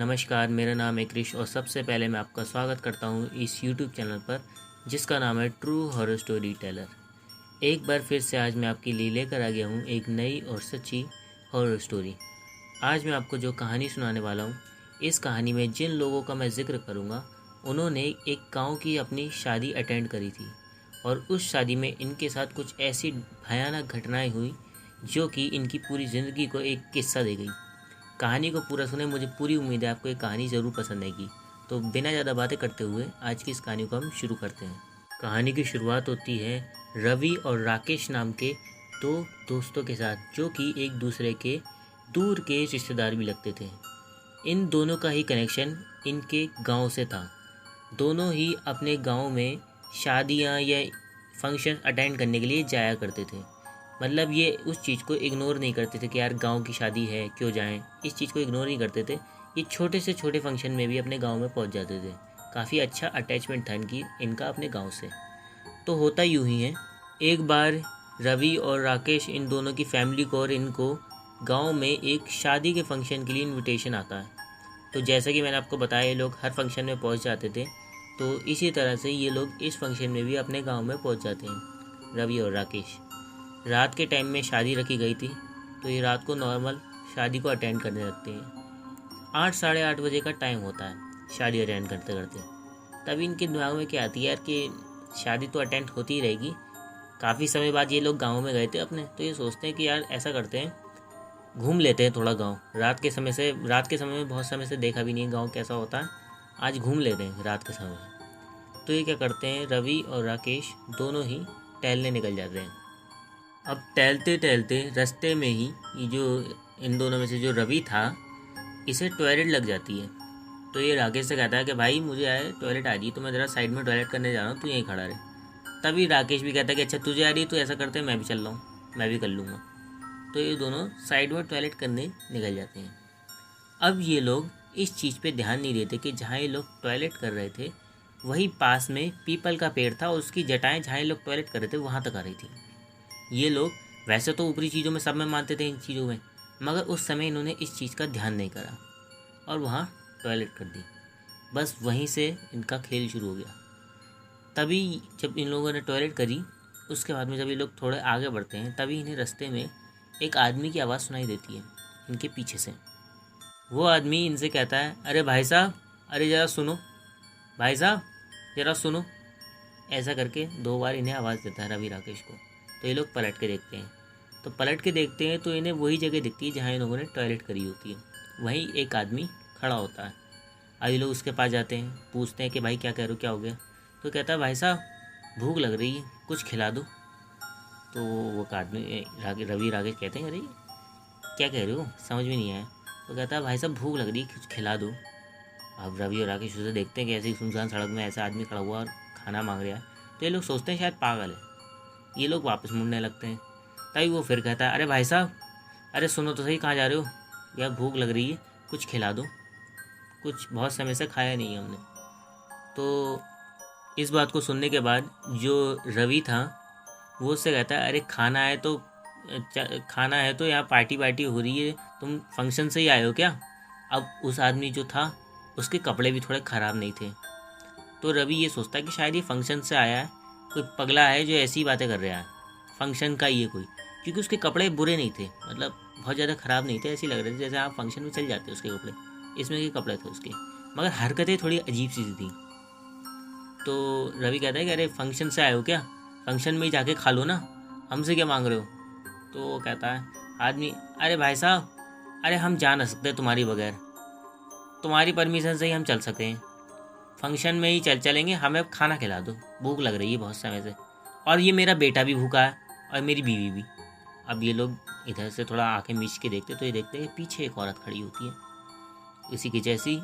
नमस्कार, मेरा नाम है क्रिश और सबसे पहले मैं आपका स्वागत करता हूँ इस यूट्यूब चैनल पर जिसका नाम है ट्रू हॉरर स्टोरी टेलर। एक बार फिर से आज मैं आपके लिए लेकर आ गया हूँ एक नई और सच्ची हॉरर स्टोरी। आज मैं आपको जो कहानी सुनाने वाला हूँ, इस कहानी में जिन लोगों का मैं जिक्र करूँगा उन्होंने एक गाँव की अपनी शादी अटेंड करी थी और उस शादी में इनके साथ कुछ ऐसी भयानक घटनाएँ हुई जो कि इनकी पूरी ज़िंदगी को एक किस्सा दे गई। कहानी को पूरा सुने, मुझे पूरी उम्मीद है आपको ये कहानी ज़रूर पसंद आएगी। तो बिना ज़्यादा बातें करते हुए आज की इस कहानी को हम शुरू करते हैं। कहानी की शुरुआत होती है रवि और राकेश नाम के दो दोस्तों के साथ, जो कि एक दूसरे के दूर के रिश्तेदार भी लगते थे। इन दोनों का ही कनेक्शन इनके गांव से था। दोनों ही अपने गांव में शादियां या फंक्शन अटेंड करने के लिए जाया करते थे। मतलब ये उस चीज़ को इग्नोर नहीं करते थे कि यार गांव की शादी है क्यों जाएं, इस चीज़ को इग्नोर नहीं करते थे। ये छोटे से छोटे फंक्शन में भी अपने गांव में पहुंच जाते थे। काफ़ी अच्छा अटैचमेंट था इनका अपने गांव से। तो होता यूँ ही है, एक बार रवि और राकेश इन दोनों की फैमिली को और इनको गांव में एक शादी के फंक्शन के लिए इनविटेशन आता है। तो जैसा कि मैंने आपको बताया, ये लोग हर फंक्शन में पहुंच जाते थे। तो इसी तरह से ये लोग इस फंक्शन में भी अपने गांव में पहुंच जाते हैं, रवि और राकेश। रात के टाइम में शादी रखी गई थी, तो ये रात को नॉर्मल शादी को अटेंड करने लगते हैं। 8 साढ़े 8 बजे का टाइम होता है शादी अटेंड करते करते। तभी इनके दिमाग में क्या आती है यार कि शादी तो अटेंड होती ही रहेगी। काफ़ी समय बाद ये लोग गाँव में गए थे अपने, तो ये सोचते हैं कि यार ऐसा करते हैं, घूम लेते हैं थोड़ा गाँव। रात के समय में बहुत समय से देखा भी नहीं है गाँव कैसा होता है, आज घूम लेते हैं रात के समय में। तो ये क्या करते हैं, रवि और राकेश दोनों ही टहलने निकल जाते हैं। अब टहलते टहलते रास्ते में ही ये जो इन दोनों में से जो रवि था, इसे टॉयलेट लग जाती है। तो ये राकेश से कहता है कि भाई मुझे आए टॉयलेट आ रही, तो मैं ज़रा साइड में टॉयलेट करने जा रहा हूँ, तू यहीं खड़ा रहे। तभी राकेश भी कहता है कि अच्छा तुझे आ रही है तो ऐसा करते हैं, मैं भी चल रहा हूँ, मैं भी कर लूँगा। तो ये दोनों साइड में टॉयलेट करने निकल जाते हैं। अब ये लोग इस चीज़ पे ध्यान नहीं देते कि जहाँ ये लोग टॉयलेट कर रहे थे वही पास में पीपल का पेड़ था और उसकी जटाएँ जहाँ ये लोग टॉयलेट कर रहे थे वहाँ तक आ रही थी। ये लोग वैसे तो ऊपरी चीज़ों में सब में मानते थे इन चीज़ों में, मगर उस समय इन्होंने इस चीज़ का ध्यान नहीं करा और वहाँ टॉयलेट कर दी। बस वहीं से इनका खेल शुरू हो गया। तभी जब इन लोगों ने टॉयलेट करी, उसके बाद में जब ये लोग थोड़े आगे बढ़ते हैं, तभी इन्हें रास्ते में एक आदमी की आवाज़ सुनाई देती है इनके पीछे से। वो आदमी इनसे कहता है, अरे भाई साहब, अरे ज़रा सुनो, भाई साहब ज़रा सुनो। ऐसा करके 2 बार इन्हें आवाज़ देता है रवि राकेश को। तो ये लोग पलट के देखते हैं, तो इन्हें वही जगह दिखती है जहाँ इन लोगों ने टॉयलेट करी होती है। वहीं एक आदमी खड़ा होता है। अब ये लोग उसके पास जाते हैं, पूछते हैं कि भाई क्या कह रहे हो, क्या हो गया। तो कहता है भाई साहब भूख लग रही है, कुछ खिला दो। तो वो आदमी रवि राकेश कहते हैं, अरे क्या कह रहे हो, समझ में नहीं आया। तो कहता है भाई साहब भूख लग रही है, कुछ खिला दो। अब रवि और राकेश उसे देखते हैं कि ऐसी सुनसान सड़क में ऐसा आदमी खड़ा हुआ और खाना मांग रहा है। तो ये लोग सोचते हैं शायद पागल है। ये लोग वापस मुड़ने लगते हैं। तभी वो फिर कहता है, अरे भाई साहब, अरे सुनो तो सही, कहाँ जा रहे हो, यार भूख लग रही है, कुछ खिला दो, कुछ बहुत समय से खाया नहीं हमने। तो इस बात को सुनने के बाद जो रवि था वो उससे कहता है, अरे खाना है तो यहाँ पार्टी वार्टी हो रही है, तुम फंक्शन से ही आए हो क्या। अब उस आदमी जो था उसके कपड़े भी थोड़े ख़राब नहीं थे। तो रवि ये सोचता है कि शायद ये फंक्शन से आया है, कोई पगला है जो ऐसी बातें कर रहा है, फंक्शन का ये कोई। क्योंकि उसके कपड़े बुरे नहीं थे, मतलब बहुत ज़्यादा ख़राब नहीं थे, ऐसे लग रहे थे जैसे आप फंक्शन में चल जाते उसके कपड़े। इसमें के कपड़े थे उसके, मगर हरकतें थोड़ी अजीब सी थी। तो रवि कहता है कि अरे फंक्शन से आए हो क्या, फंक्शन में ही जाके खा लो ना, हमसे क्या मांग रहे हो। तो वो कहता है आदमी, अरे भाई साहब, अरे हम जा ना सकते तुम्हारी बगैर, तुम्हारी परमिशन से ही हम चल सकते हैं, फंक्शन में ही चलेंगे, हमें खाना खिला दो, भूख लग रही है बहुत समय से, और ये मेरा बेटा भी भूखा है और मेरी बीवी भी। अब ये लोग इधर से थोड़ा आंखें मीच के देखते, तो ये देखते हैं पीछे एक औरत खड़ी होती है, इसी की जैसी,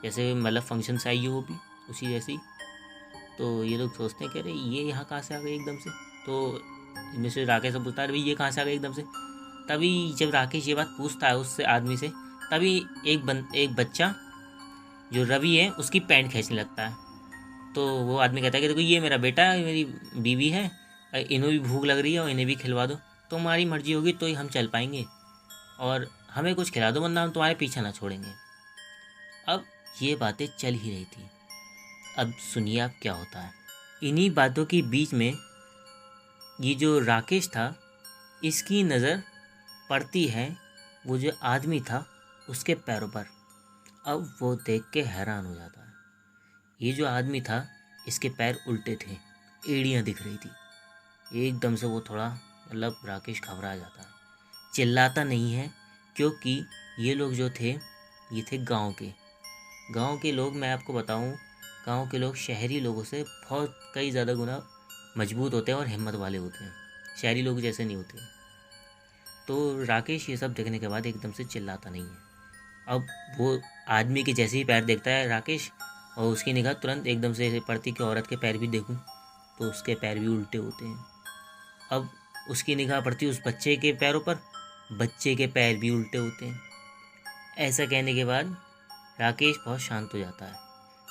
जैसे मतलब फंक्शन से आई हो वो भी उसी जैसी। तो ये लोग सोचते हैं कि अरे ये यहाँ कहाँ से आ गई एकदम से। तो इनमें से राकेश से पूछता है, अरे ये कहाँ से आ गई एकदम से। तभी जब राकेश ये बात पूछता है उससे आदमी से, तभी एक बच्चा जो रवि है उसकी पैंट खींचने लगता है। तो वो आदमी कहता है कि देखो ये मेरा बेटा है, मेरी बीवी है, इन्हें भी भूख लग रही है और इन्हें भी खिलवा दो, तुम्हारी मर्जी होगी तो ही हम चल पाएंगे, और हमें कुछ खिला दो वरना हम तुम्हारे पीछे ना छोड़ेंगे। ये बातें चल ही रही थी। अब सुनिए आप क्या होता है। इन्हीं बातों के बीच में ये जो राकेश था, इसकी नज़र पड़ती है वो जो आदमी था उसके पैरों पर। अब वो देख के हैरान हो जाता है। ये जो आदमी था, इसके पैर उल्टे थे, एड़ियाँ दिख रही थी। एकदम से वो थोड़ा राकेश घबरा जाता है। चिल्लाता नहीं है, क्योंकि ये लोग जो थे ये थे गांव के लोग। मैं आपको बताऊं, गांव के लोग शहरी लोगों से बहुत कई ज़्यादा गुना मजबूत होते हैं और हिम्मत वाले होते हैं। शहरी लोग जैसे नहीं होते। तो राकेश ये सब देखने के बाद एकदम से चिल्लाता नहीं है। अब वो आदमी के जैसे ही पैर देखता है राकेश, और उसकी निगाह तुरंत एकदम से पड़ती कि औरत के पैर भी देखूं, तो उसके पैर भी उल्टे होते हैं। अब उसकी निगाह पड़ती उस बच्चे के पैरों पर, बच्चे के पैर भी उल्टे होते हैं। ऐसा कहने के बाद राकेश बहुत शांत हो जाता है।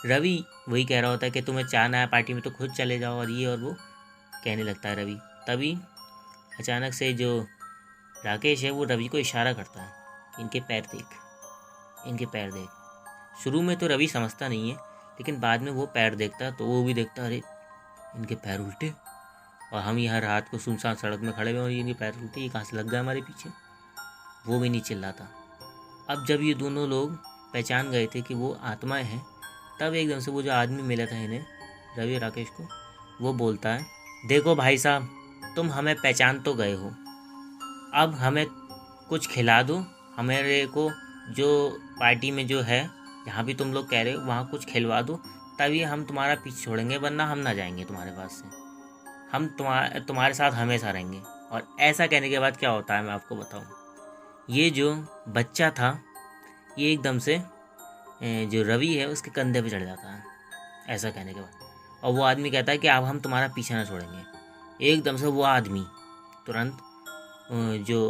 रवि वही कह रहा होता है कि तुम्हें चाहना है पार्टी में तो खुद चले जाओ, और ये और वो कहने लगता है रवि। तभी अचानक से जो राकेश है वो रवि को इशारा करता है, इनके पैर देख, इनके पैर देख। शुरू में तो रवि समझता नहीं है, लेकिन बाद में वो पैर देखता है तो वो भी देखता है, अरे इनके पैर उल्टे, और हम यहाँ रात को सुनसान सड़क में खड़े हुए और इनके पैर उल्टे, ये कहाँ से लग गए हमारे पीछे। वो भी नहीं चिल्लाता। अब जब ये दोनों लोग पहचान गए थे कि वो आत्माएं हैं, तब एकदम से वो जो आदमी मिला था इन्हें, रवि राकेश को, वो बोलता है, देखो भाई साहब, तुम हमें पहचान तो गए हो, अब हमें कुछ खिला दो। हमारे को जो पार्टी में जो है, जहाँ भी तुम लोग कह रहे हो वहाँ कुछ खिलवा दो, तभी हम तुम्हारा पीछे छोड़ेंगे, वरना हम ना जाएंगे तुम्हारे पास से। हम तुम्हारे साथ हमेशा रहेंगे। और ऐसा कहने के बाद क्या होता है मैं आपको बताऊँ। ये जो बच्चा था ये एकदम से जो रवि है उसके कंधे पे चढ़ जाता है, ऐसा कहने के बाद। और वो आदमी कहता है कि अब हम तुम्हारा पीछा ना छोड़ेंगे। एकदम से वो आदमी तुरंत जो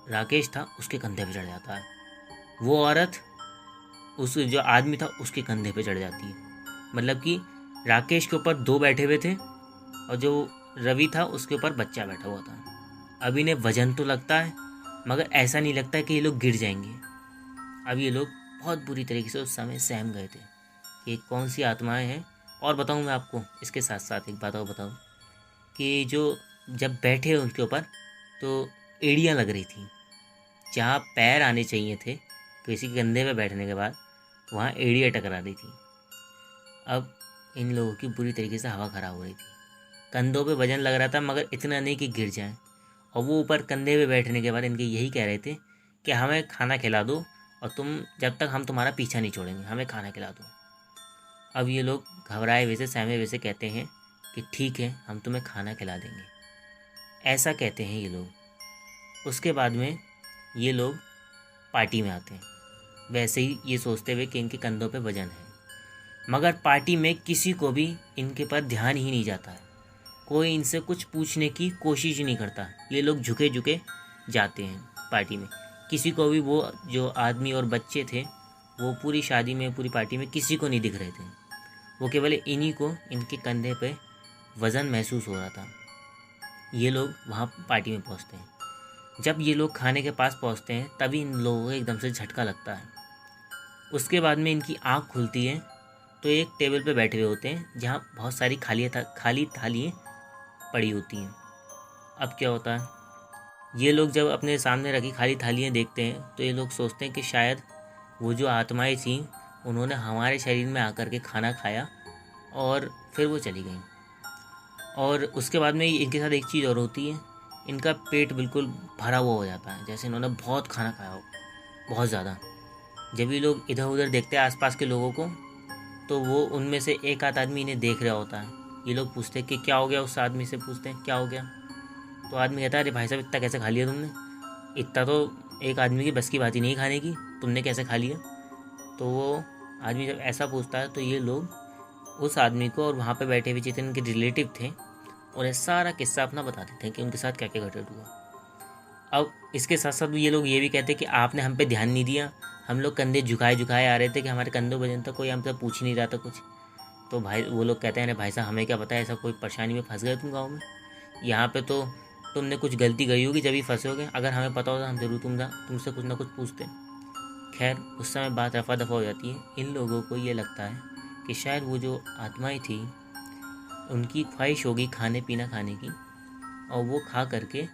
राकेश था उसके कंधे पे चढ़ जाता है। वो औरत उस जो आदमी था उसके कंधे पे चढ़ जाती है। मतलब कि राकेश के ऊपर दो बैठे हुए थे, और जो रवि था उसके ऊपर बच्चा बैठा हुआ था। अब इन्हें वजन तो लगता है, मगर ऐसा नहीं लगता कि ये लोग गिर जाएंगे। अब ये लोग बहुत बुरी तरीके से उस समय सहम गए थे कि कौन सी आत्माएं हैं। और बताऊं मैं आपको, इसके साथ साथ एक बात और बताऊं कि जो जब बैठे उनके ऊपर तो एड़ियाँ लग रही थी। जहाँ पैर आने चाहिए थे किसी के कंधे पे बैठने के बाद, वहाँ एड़ियाँ टकरा रही थी। अब इन लोगों की बुरी तरीके से हवा खराब हो रही थी। कंधों पे वजन लग रहा था, मगर इतना नहीं कि गिर जाएं। और वो ऊपर कंधे पे बैठने के बाद इनके यही कह रहे थे कि हमें खाना खिला दो, और तुम जब तक हम तुम्हारा पीछा नहीं छोड़ेंगे, हमें खाना खिला दो। अब ये लोग घबराए हुए से, सहमे हुए से कहते हैं कि ठीक है, हम तुम्हें खाना खिला देंगे, ऐसा कहते हैं ये लोग। उसके बाद में ये लोग पार्टी में आते हैं, वैसे ही ये सोचते हुए कि इनके कंधों पे वजन है। मगर पार्टी में किसी को भी इनके पर ध्यान ही नहीं जाता है। कोई इनसे कुछ पूछने की कोशिश ही नहीं करता। ये लोग झुके झुके जाते हैं पार्टी में। किसी को भी वो जो आदमी और बच्चे थे, वो पूरी शादी में, पूरी पार्टी में किसी को नहीं दिख रहे थे। वो केवल इन्हीं को इनके कंधे पे वज़न महसूस हो रहा था। ये लोग वहाँ पार्टी में पहुँचते हैं। जब ये लोग खाने के पास पहुँचते हैं, तभी इन लोगों को एकदम से झटका लगता है। उसके बाद में इनकी आँख खुलती है तो एक टेबल पे बैठे हुए होते हैं, जहाँ बहुत सारी खाली थालियाँ पड़ी होती हैं। अब क्या होता है, ये लोग जब अपने सामने रखी खाली थालियाँ देखते हैं तो ये लोग सोचते हैं कि शायद वो जो आत्माएं थीं, उन्होंने हमारे शरीर में आकर के खाना खाया और फिर वो चली गई। और उसके बाद में इनके साथ एक चीज़ और होती है, इनका पेट बिल्कुल भरा हुआ हो जाता है, जैसे इन्होंने बहुत खाना खाया हो, बहुत ज़्यादा। जब ये लोग इधर उधर देखते हैं आसपास के लोगों को, तो वो उनमें से एक आध आदमी इन्हें देख रहा होता है। ये लोग पूछते हैं कि क्या हो गया, उस आदमी से पूछते हैं क्या हो गया। तो आदमी कहता है, अरे भाई साहब, इतना कैसे खा लिया तुमने? इतना तो एक आदमी की बस की बात ही नहीं खाने की, तुमने कैसे खा लिया? तो वो आदमी जब ऐसा पूछता है तो ये लोग उस आदमी को और वहाँ पे बैठे हुए जितने उनके रिलेटिव थे, उन्हें सारा किस्सा अपना बताते थे कि उनके साथ क्या क्या घटित हुआ। अब इसके साथ साथ ये लोग ये भी कहते कि आपने हम पे ध्यान नहीं दिया, हम लोग कंधे झुकाए झुकाए आ रहे थे कि हमारे कंधों वजन तक कोई हमसे पूछ ही नहीं रहा था कुछ। तो भाई वो लोग कहते हैं, अरे भाई साहब, हमें क्या पता है, ऐसा कोई परेशानी में फंस गए तुम गाँव में, यहाँ पे तो तुमने कुछ गलती गई होगी जब ही फंसे होगे। अगर हमें पता होता हम जरूर तुमसे कुछ ना कुछ पूछते। खैर उस समय बात रफा दफा हो जाती है। इन लोगों को ये लगता है कि शायद वो जो आत्माएं थी उनकी ख्वाहिश होगी खाने पीना खाने की, और वो खा करके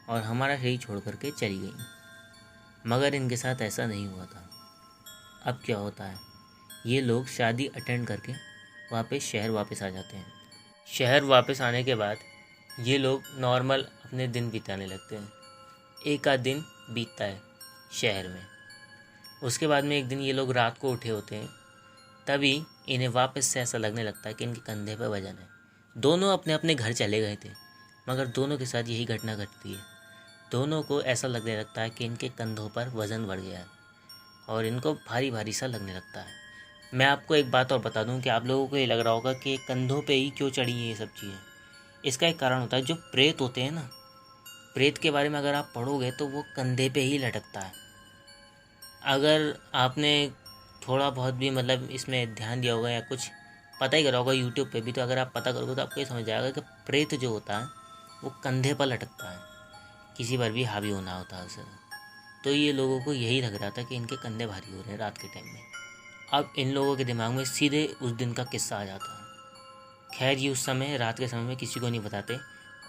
और हमारा शरीर छोड़ करके चली गई। मगर इनके साथ ऐसा नहीं हुआ था। अब क्या होता है, ये लोग शादी अटेंड करके वापस शहर वापस आ जाते हैं। शहर वापस आने के बाद ये लोग नॉर्मल अपने दिन बिताने लगते हैं। एक आध दिन बीतता है शहर में। उसके बाद में एक दिन ये लोग रात को उठे होते हैं, तभी इन्हें वापस से ऐसा लगने लगता है कि इनके कंधे पर वजन है। दोनों अपने अपने घर चले गए थे, मगर दोनों के साथ यही घटना घटती है। दोनों को ऐसा लगने लगता है कि इनके कंधों पर वज़न बढ़ गया है और इनको भारी भारी सा लगने लगता है। मैं आपको एक बात और बता दूं कि आप लोगों को ये लग रहा होगा कि कंधों पे ही क्यों चढ़ी है ये सब चीज़ें। इसका एक कारण होता है, जो प्रेत होते हैं ना, प्रेत के बारे में अगर आप पढ़ोगे तो वो कंधे पे ही लटकता है। अगर आपने थोड़ा बहुत भी मतलब इसमें ध्यान दिया होगा या कुछ पता ही करा होगा यूट्यूब पे भी, तो अगर आप पता करोगे तो आपको ये समझ आएगा कि प्रेत जो होता है वो कंधे पर लटकता है, किसी पर भी हावी होना होता है उसे। तो ये लोगों को यही लग रहा था कि इनके कंधे भारी हो रहे हैं रात के टाइम में। अब इन लोगों के दिमाग में सीधे उस दिन का किस्सा आ जाता है। खैर ये उस समय रात के समय में किसी को नहीं बताते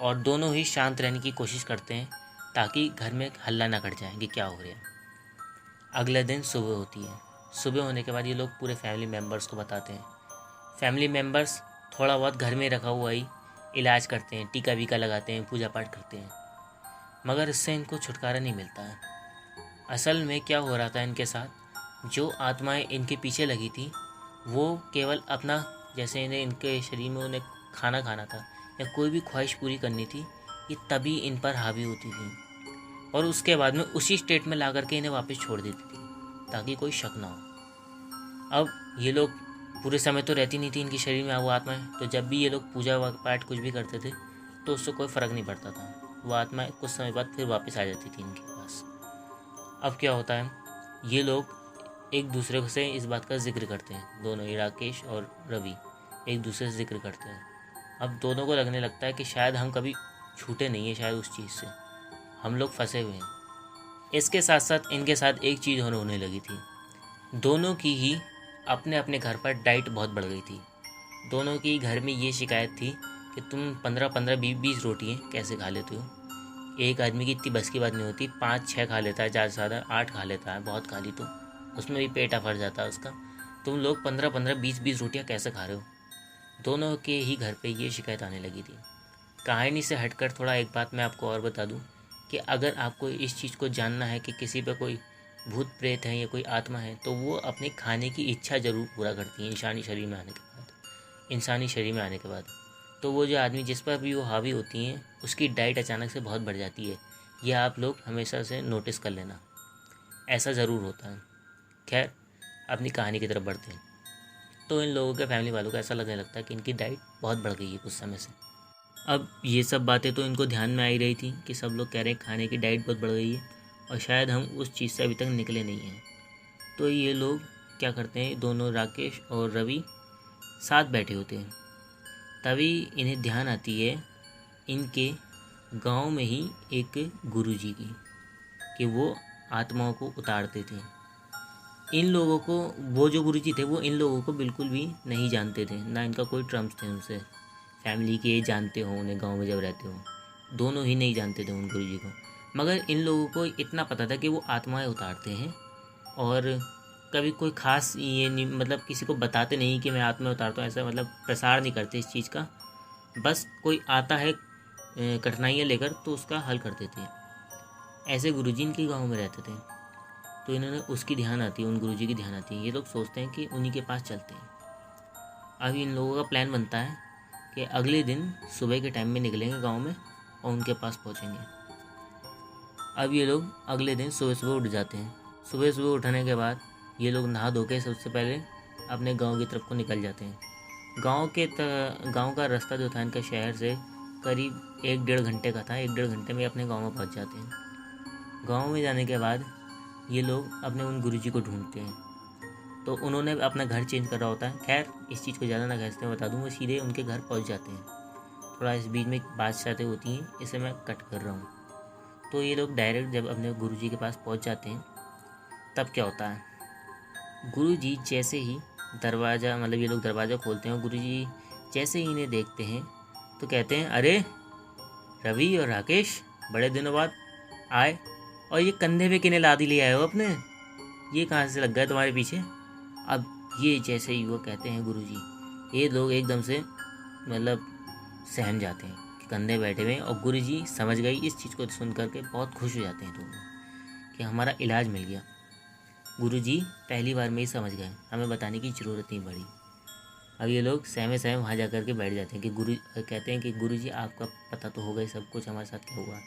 और दोनों ही शांत रहने की कोशिश करते हैं ताकि घर में हल्ला ना कट जाए कि क्या हो रहा है। अगले दिन सुबह होती है। सुबह होने के बाद ये लोग पूरे फैमिली मेम्बर्स को बताते हैं। फैमिली मेम्बर्स थोड़ा बहुत घर में रखा हुआ ही इलाज करते हैं, टीका वीका लगाते हैं, पूजा पाठ करते हैं, मगर इससे इनको छुटकारा नहीं मिलता है। असल में क्या हो रहा था इनके साथ, जो आत्माएं इनके पीछे लगी थी वो केवल अपना, जैसे इन्हें इनके शरीर में उन्हें खाना खाना था या कोई भी ख्वाहिश पूरी करनी थी, ये तभी इन पर हावी होती थी और उसके बाद में उसी स्टेट में ला करके इन्हें वापस छोड़ देती थी ताकि कोई शक ना हो। अब ये लोग पूरे समय तो रहती नहीं थी इनके शरीर में वो आत्माएं, तो जब भी ये लोग पूजा पाठ कुछ भी करते थे तो उससे कोई फ़र्क नहीं पड़ता था। वो आत्माएं कुछ समय बाद फिर वापस आ जाती थी इनके पास। अब क्या होता है, ये लोग एक दूसरे से इस बात का जिक्र करते हैं, दोनों ही राकेश और रवि एक दूसरे से जिक्र करते हैं। अब दोनों को लगने लगता है कि शायद हम कभी छूटे नहीं हैं, शायद उस चीज़ से हम लोग फंसे हुए हैं। इसके साथ साथ इनके साथ एक चीज़ और होने लगी थी, दोनों की ही अपने अपने घर पर डाइट बहुत बढ़ गई थी। दोनों की घर में ये शिकायत थी कि तुम 15-15, 20-20 रोटियाँ कैसे खा लेते हो। एक आदमी की इतनी बस की बात नहीं होती, 5-6 खा लेता है, ज़्यादा से ज़्यादा 8 खा लेता है, बहुत खा ली तो उसमें भी पेट फट जाता है उसका। तुम लोग 15-15, 20-20 रोटियाँ कैसे खा रहे हो। दोनों के ही घर पे ये शिकायत आने लगी थी। कहानी से हटकर थोड़ा एक बात मैं आपको और बता दूं कि अगर आपको इस चीज़ को जानना है कि किसी पे कोई भूत प्रेत है या कोई आत्मा है, तो वो अपने खाने की इच्छा ज़रूर पूरा करती है इंसानी शरीर में आने के बाद। इंसानी शरीर में आने के बाद तो वो जो आदमी जिस पर भी वो हावी होती हैं उसकी डाइट अचानक से बहुत बढ़ जाती है। यह आप लोग हमेशा से नोटिस कर लेना, ऐसा ज़रूर होता है। खैर अपनी कहानी की तरफ बढ़ते हैं। तो इन लोगों के फैमिली वालों को ऐसा लगने लगता है कि इनकी डाइट बहुत बढ़ गई है कुछ समय से। अब ये सब बातें तो इनको ध्यान में आई रही थी कि सब लोग कह रहे हैं खाने की डाइट बहुत बढ़ गई है और शायद हम उस चीज़ से अभी तक निकले नहीं हैं। तो ये लोग क्या करते हैं, दोनों राकेश और रवि साथ बैठे होते हैं। तभी इन्हें ध्यान आती है इनके गांव में ही एक गुरुजी की, कि वो आत्माओं को उतारते थे। इन लोगों को, वो जो गुरुजी थे वो इन लोगों को बिल्कुल भी नहीं जानते थे, ना इनका कोई टर्म्स थे उनसे। फैमिली के जानते हो उन्हें, गांव में जब रहते हो, दोनों ही नहीं जानते थे उन गुरुजी को। मगर इन लोगों को इतना पता था कि वो आत्माएं उतारते हैं और कभी कोई ख़ास ये नहीं, मतलब किसी को बताते नहीं कि मैं आत्मा उतारता हूँ, ऐसा मतलब प्रसार नहीं करते इस चीज़ का। बस कोई आता है कठिनाइयाँ लेकर तो उसका हल कर देते हैं। ऐसे गुरुजी इनके गांव में रहते थे। तो इन्होंने उसकी ध्यान आती है, उन गुरुजी की ध्यान आती है। ये लोग सोचते हैं कि उन्हीं के पास चलते हैं। अब इन लोगों का प्लान बनता है कि अगले दिन सुबह के टाइम में निकलेंगे गांव में और उनके पास पहुंचेंगे। अब ये लोग अगले दिन सुबह सुबह उठ जाते हैं। सुबह सुबह उठने के बाद ये लोग नहा धो के सबसे पहले अपने गांव की तरफ को निकल जाते हैं। गांव का रास्ता जो था इनका शहर से करीब 1-1.5 घंटे का था। 1-1.5 घंटे में अपने गांव में पहुंच जाते हैं। गांव में जाने के बाद ये लोग अपने उन गुरुजी को ढूंढते हैं, तो उन्होंने अपना घर चेंज कर रहा होता है। खैर इस चीज़ को ज़्यादा ना कहते बता दूँ, वो सीधे उनके घर पहुंच जाते हैं। थोड़ा इस बीच में बातचीतें होती हैं, इसे मैं कट कर रहा हूँ। तो ये लोग डायरेक्ट जब अपने गुरुजी के पास पहुंच जाते हैं तब क्या होता है, गुरुजी जैसे ही दरवाज़ा मतलब ये लोग दरवाज़ा खोलते हैं और गुरुजी जैसे ही इन्हें देखते हैं तो कहते हैं, अरे रवि और राकेश, बड़े दिनों बाद आए, और ये कंधे पे किन्हें लाद लिए आए हो अपने, ये कहाँ से लग गया तुम्हारे पीछे। अब ये जैसे ही वो कहते हैं गुरुजी, ये लोग एकदम से मतलब सहम जाते हैं कि कंधे बैठे हुए हैं, और गुरुजी समझ गई इस चीज़ को सुन करके बहुत खुश हो जाते हैं दोनों कि हमारा इलाज मिल गया। गुरुजी पहली बार में ही समझ गए, हमें बताने की ज़रूरत नहीं पड़ी। अब ये लोग सहमे सहमे वहाँ जा कर के बैठ जाते हैं कि कहते हैं कि गुरुजी आपका पता तो होगा ही सब कुछ हमारे साथ क्या हुआ।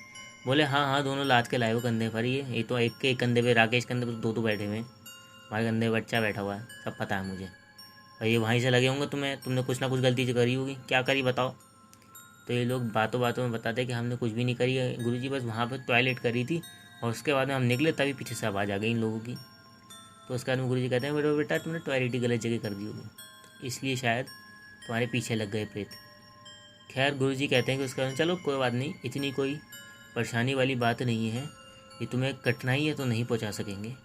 बोले हाँ हाँ, दोनों लाद के लाए हो कंधे पर, ये तो एक के कंधे पे राकेश कंधे पर दो बैठे हुए हैं, हमारे कंधे पे बच्चा बैठा हुआ है, सब पता है मुझे। और ये वहीं से लगे होंगे तुम्हें, तुमने कुछ ना कुछ गलती करी होगी, क्या करी बताओ। तो ये लोग बातों बातों में बताते हैं कि हमने कुछ भी नहीं करी है गुरुजी, बस वहाँ पर टॉयलेट करी थी और उसके बाद में हम निकले तभी पीछे से आवाज़ आ गई इन लोगों की। तो उसके बाद में गुरुजी कहते हैं, बेटा बेटा तुमने टॉयलेट ही गलत जगह कर दी होगी, इसलिए शायद तुम्हारे पीछे लग गए प्रेत। खैर गुरुजी कहते हैं कि उसका चलो कोई बात नहीं, इतनी कोई परेशानी वाली बात नहीं है, ये तुम्हें कठिनाई है तो नहीं पहुंचा सकेंगे,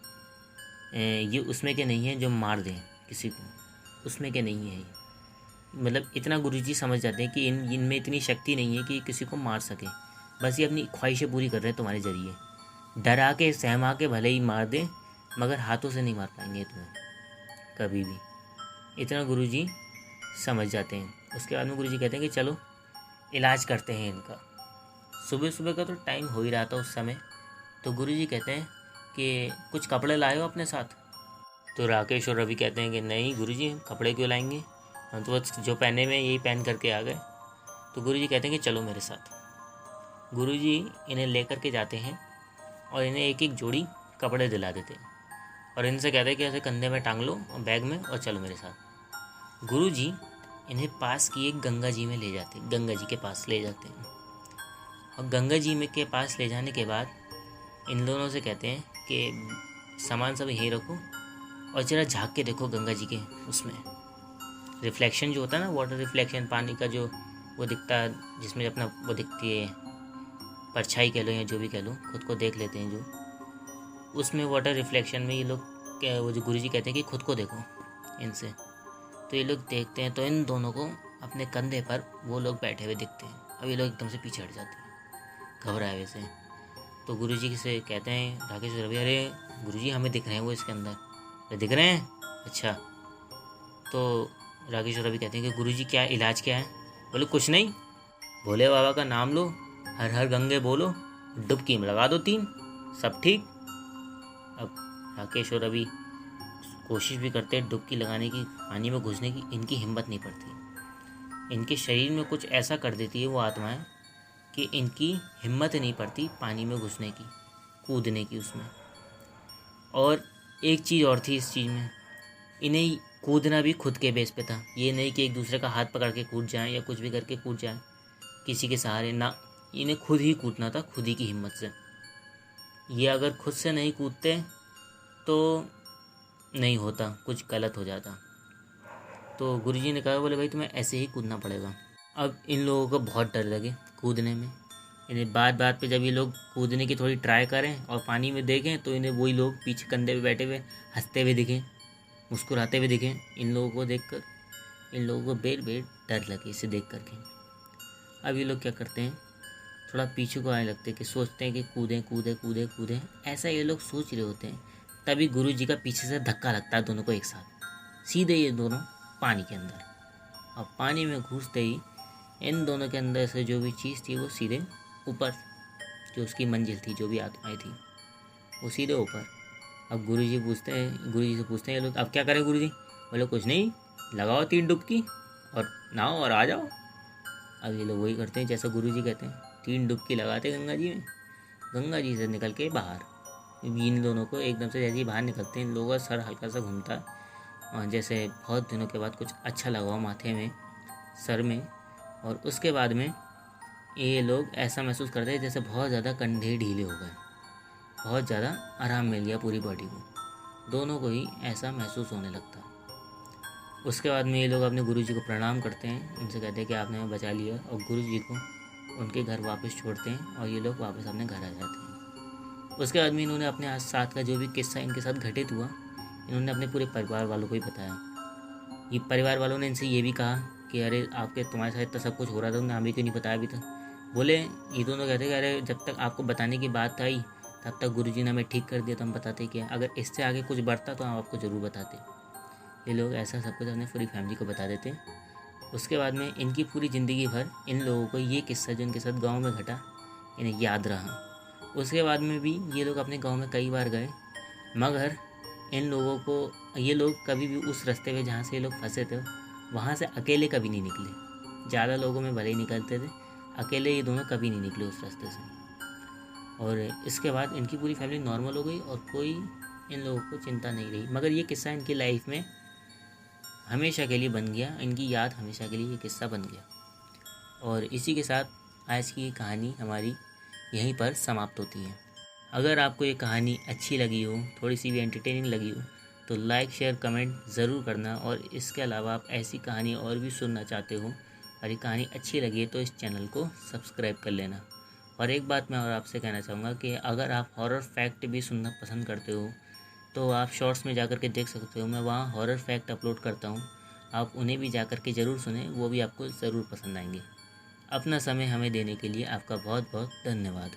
ये उसमें के नहीं है जो मार दें किसी को, उसमें के नहीं है ये। मतलब इतना गुरुजी समझ जाते हैं कि इनमें इतनी शक्ति नहीं है कि किसी को मार सके, बस ये अपनी ख्वाहिशें पूरी कर रहे हैं तुम्हारे ज़रिए, डरा के सहमा के भले ही मार दें मगर हाथों से नहीं मार पाएंगे तुम्हें कभी भी। इतना गुरुजी समझ जाते हैं। उसके बाद में गुरुजी कहते हैं कि चलो इलाज करते हैं इनका। सुबह सुबह का तो टाइम हो ही रहा था उस समय, तो गुरुजी कहते हैं कि कुछ कपड़े लाए हो अपने साथ। तो राकेश और रवि कहते हैं कि नहीं गुरुजी, कपड़े क्यों लाएंगे, हम तो जो पहने में यही पहन करके आ गए। तो गुरुजी कहते हैं कि चलो मेरे साथ। गुरुजी इन्हें लेकर के जाते हैं और इन्हें एक एक जोड़ी कपड़े दिला देते हैं और इनसे कहते हैं कि ऐसे कंधे में टांग लो बैग में और चलो मेरे साथ। गुरुजी इन्हें पास की एक गंगा जी में ले जाते हैं, गंगा जी के पास ले जाते हैं, और गंगा जी में के पास ले जाने के बाद इन दोनों से कहते हैं कि सामान सब यहीं रखो और जरा झाँक के देखो गंगा जी के उसमें रिफ्लेक्शन जो होता है ना, वाटर रिफ्लेक्शन, पानी का जो वो दिखता है, जिसमें अपना वो दिखती है परछाई कह लो या जो भी कह लो, खुद को देख लेते हैं जो, उसमें वाटर रिफ्लेक्शन में ये लोग क्या, वो जो गुरुजी कहते हैं कि खुद को देखो इनसे। तो ये लोग देखते हैं तो इन दोनों को अपने कंधे पर वो लोग बैठे हुए दिखते हैं। अब ये लोग एकदम से पीछे हट जाते हैं घबराए हुए से। तो गुरुजी से कहते हैं राकेश रवि, अरे गुरुजी हमें दिख रहे हैं वो इसके अंदर, अरे दिख रहे हैं, अच्छा। तो राकेश रवि कहते हैं कि गुरुजी क्या इलाज क्या है। बोले कुछ नहीं, भोले बाबा का नाम लो, हर हर गंगे बोलो, डुबकी में लगा दो 3, सब ठीक। अब राकेश और रवि कोशिश भी करते हैं डुबकी लगाने की, पानी में घुसने की, इनकी हिम्मत नहीं पड़ती। इनके शरीर में कुछ ऐसा कर देती है वो आत्माएं कि इनकी हिम्मत नहीं पड़ती पानी में घुसने की, कूदने की उसमें। और एक चीज़ और थी इस चीज़ में, इन्हें कूदना भी खुद के बेस पे था, ये नहीं कि एक दूसरे का हाथ पकड़ के कूद जाएं या कुछ भी करके कूद जाएं किसी के सहारे ना, इन्हें खुद ही कूदना था, खुद ही की हिम्मत से। ये अगर खुद से नहीं कूदते तो नहीं होता, कुछ गलत हो जाता। तो गुरुजी ने कहा, बोले भाई तुम्हें ऐसे ही कूदना पड़ेगा। अब इन लोगों को बहुत डर लगे कूदने में। इन्हें बात बात पे जब ये लोग कूदने की थोड़ी ट्राई करें और पानी में देखें तो इन्हें वही लोग पीछे कंधे पे बैठे हुए हंसते हुए दिखें, मुस्कुराते हुए दिखें। इन लोगों को देखकर इन लोगों को बेर बेर डर लगे इसे देख करके। अब ये लोग क्या करते हैं, थोड़ा पीछे को आने लगते हैं कि सोचते हैं कि कूदें कूदें कूदें कूदें, ऐसा ये लोग सोच रहे होते हैं। तभी गुरुजी का पीछे से धक्का लगता है दोनों को एक साथ, सीधे ये दोनों पानी के अंदर। और पानी में घुसते ही इन दोनों के अंदर से जो भी चीज़ थी वो सीधे ऊपर, जो उसकी मंजिल थी, जो भी आत्माएं थी वो सीधे ऊपर। अब गुरुजी से पूछते हैं ये लोग, अब क्या करें गुरुजी। बोले कुछ नहीं, लगाओ 3 डुबकी और नहाओ और आ जाओ। अब ये लोग वही करते हैं जैसा गुरुजी कहते हैं, 3 डुबकी लगाते गंगा जी में, गंगा जी से निकल के बाहर। इन दोनों को एकदम से जैसे ही बाहर निकलते हैं इन लोगों का सर हल्का सा घूमता है, और जैसे बहुत दिनों के बाद कुछ अच्छा लगा हुआ माथे में, सर में। और उसके बाद में ये लोग ऐसा महसूस करते हैं जैसे बहुत ज़्यादा कंधे ढीले हो गए, बहुत ज़्यादा आराम मिल गया पूरी बॉडी को, दोनों को ही ऐसा महसूस होने लगता। उसके बाद में ये लोग अपने गुरुजी को प्रणाम करते हैं, उनसे कहते हैं कि आपने हमें बचा लिया, और गुरुजी को उनके घर वापस छोड़ते हैं और ये लोग वापस अपने घर आ जाते हैं। उसके बाद में इन्होंने अपने साथ का जो भी किस्सा इनके साथ घटित हुआ इन्होंने अपने पूरे परिवार वालों को ही बताया। ये परिवार वालों ने इनसे ये भी कहा कि अरे आपके तुम्हारे साथ इतना सब कुछ हो रहा था, तुमने हमें क्यों नहीं बताया अभी तक। बोले ये दोनों कहते कि अरे जब तक आपको बताने की बात आई तब तक गुरुजी ने हमें ठीक कर दिया, तो हम बताते क्या, अगर इससे आगे कुछ बढ़ता तो हम आपको ज़रूर बताते। ये लोग ऐसा सब कुछ अपने पूरी फैमिली को बता देते। उसके बाद में इनकी पूरी ज़िंदगी भर इन लोगों को ये किस्सा जो इनके साथ गाँव में घटा इन्हें याद रहा। उसके बाद में भी ये लोग अपने गांव में कई बार गए, मगर इन लोगों को ये लोग कभी भी उस रास्ते पे जहाँ से ये लोग फंसे थे वहाँ से अकेले कभी नहीं निकले। ज़्यादा लोगों में भले ही निकलते थे, अकेले ये दोनों कभी नहीं निकले उस रास्ते से। और इसके बाद इनकी पूरी फैमिली नॉर्मल हो गई और कोई इन लोगों को चिंता नहीं रही। मगर ये किस्सा इनकी लाइफ में हमेशा के लिए बन गया, इनकी याद हमेशा के लिए ये किस्सा बन गया। और इसी के साथ आज की ये कहानी हमारी यहीं पर समाप्त होती है। अगर आपको ये कहानी अच्छी लगी हो, थोड़ी सी भी एंटरटेनिंग लगी हो, तो लाइक शेयर कमेंट ज़रूर करना। और इसके अलावा आप ऐसी कहानी और भी सुनना चाहते हो और ये कहानी अच्छी लगी है तो इस चैनल को सब्सक्राइब कर लेना। और एक बात मैं और आपसे कहना चाहूँगा कि अगर आप हॉरर फैक्ट भी सुनना पसंद करते हो तो आप शॉर्ट्स में जा कर के देख सकते हो, मैं वहाँ हॉरर फैक्ट अपलोड करता हूँ, आप उन्हें भी जा कर के ज़रूर सुनें, वो भी आपको ज़रूर पसंद आएंगे। अपना समय हमें देने के लिए आपका बहुत बहुत धन्यवाद।